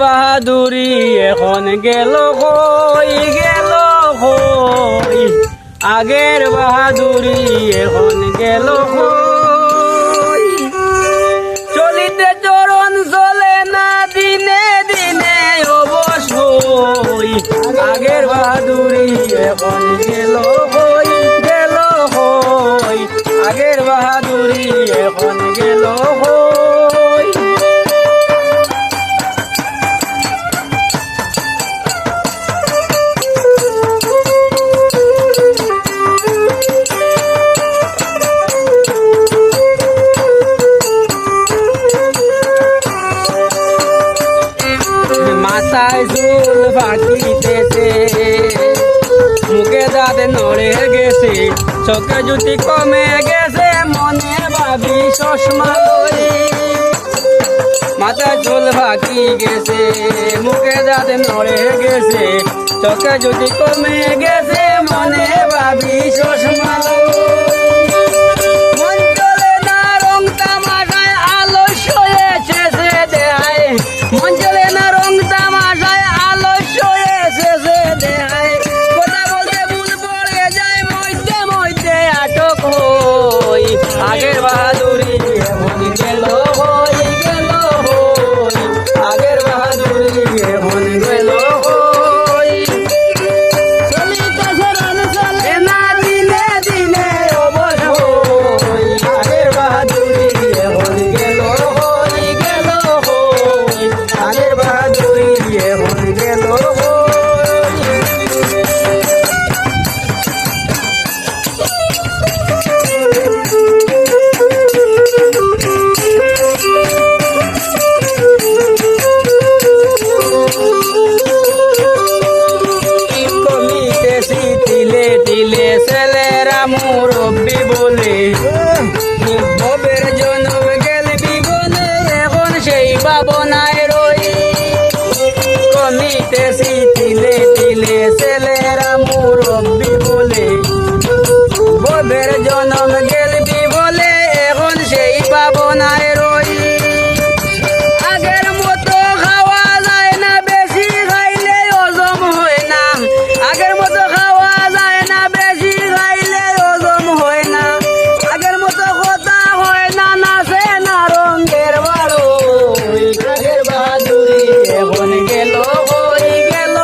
বাহাদুরি এখন গেল কই গেল কই আগের বাহাদুরি এখন গেল কই চলিতে চরণ চলে না দিনে দিনে অবশ্যই আগের বাহাদুরি এখন গেল কই গেল কই আগের বাহাদুরি এখন গেল কই মাথায় চুল ফাটিতেছে মুখে দাঁত নড়ে গেছে চোখে জুতি কমে গেছে মনে ভাবি চশমা লই মাথায় চুল ফাটি গেছে মুখে দাঁত নড়ে গেছে চোখে জুতি কমে গেছে মনে ভাবি চশমা লই মন চলে না রং তামাশায় আলস্য এসেছে দেহায় মন চলে না রং তামাশায় আলস্য এসেছে দেহায় কথা বলতে ভুল পড়ে যায় মধ্যে মধ্যে আটক হই আগের বাহাদুরি এখন গেল হই গেল হই আগের বাহাদুরি এখন গেল হই চলিতেছে রণ চলে না দিনে দিনে অবশ্যই আগের বাহাদুরি এখন গেল হই গেল হই আগের বাহাদুরি এখন গেল হই কমিতেছি তিলে তিলে ছেলেরা মুরব্বি বলে ভবের জনম গেলবি বলে এখন সেই ভাবনায় রই কমিতেছি তিলে তিলে ছেলেরা মুরব্বি বলে ভবের জনম গেলবি বলে এখন সেই ভাবনায় রই আগের মতো খাওয়া যায় না বেশি খাইলে হজম হয় না আগের মতো খাওয়া যায় না বেশি খাইলে হজম হয় না আগের মতো কথা হয় না নাচে না রঙের বাড়ই আগের বাহাদুরি এখন গেল হই গেল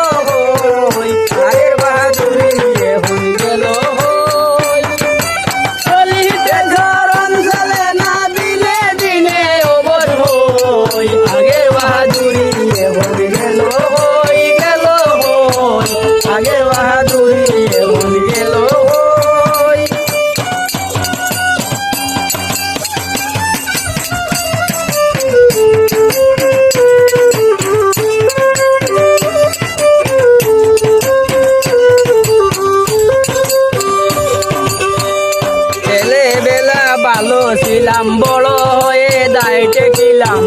হই আগের বাহাদুরি এখন গেল হই চলিতে ধরন চলে না দিনে দিনে ওবর হই আগের বাহাদুরি এখন গেল হই গেল হই আগের বাহাদুরি এখন গেল হই ছেলেবেলা ভালো ছিলাম বড় হয়ে দায়িত্বে ছিলাম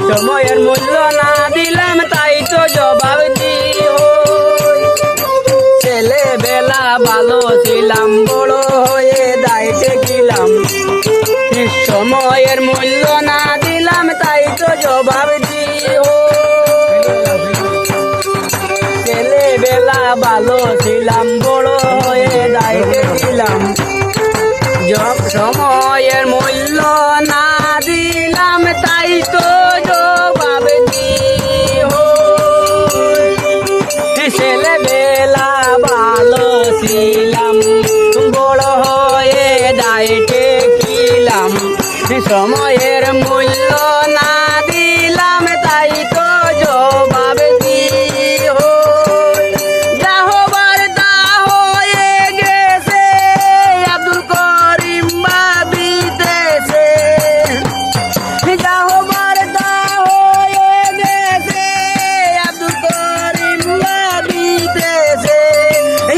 সময়ের মূল্য না দিলাম তাই তো জবাব দিই ছেলেবেলা ভালো ছিলাম বড় হয়ে দায়িত্বে ছিলাম সময়ের মূল্য না দিলাম তাই তো জবাব দিই ছেলেবেলা ভালো ছিলাম বড় হয়ে দায়িত্বে ছিলাম সময়ের মূল্য না দিলাম তাই তো জবাব দিই ছেলেবেলা ভালো ছিলাম বড় হয়ে দায়িত্বে ছিলাম সময়ের মূল্য না দিলাম তাই তো জবাব দিই যা হবার তা হয়ে গেছে আব্দুল করিম ভাবিতেছে যা হবার তা হয়ে গেছে আব্দুল করিম ভাবিতেছে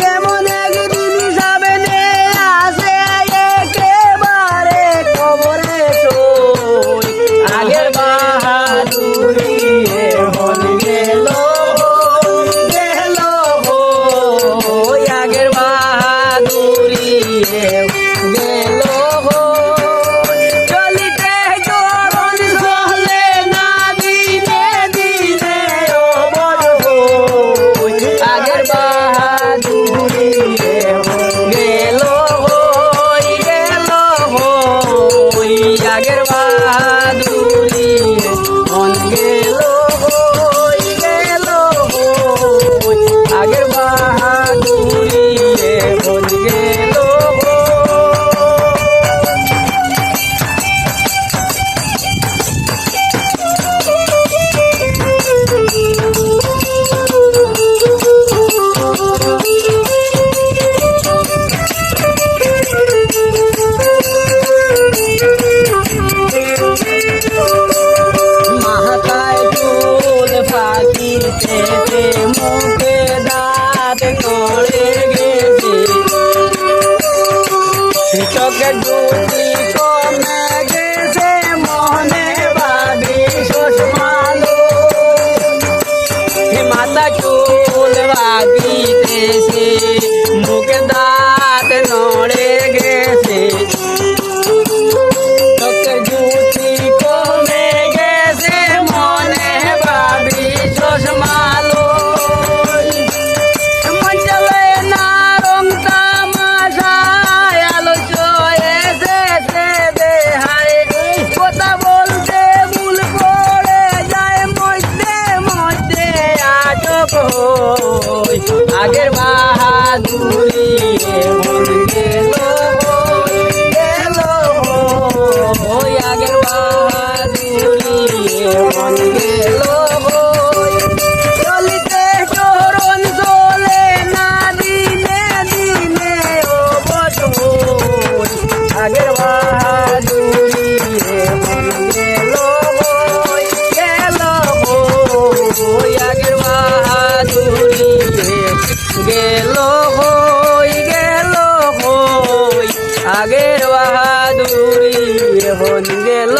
এমন একদিন সামনে আসে একেবারে কবরে আগের বাহাদুরি আগের বাহাদুরি এখন গেল হই আগের বাহাদুরি এখন গেল চলিতে চরণ চলে না দিনে দিনে অবশ আগের বাহাদুরি এখন গেল আগের বাহাদুরি গেল হই আগের বাহাদুরি এখন গেল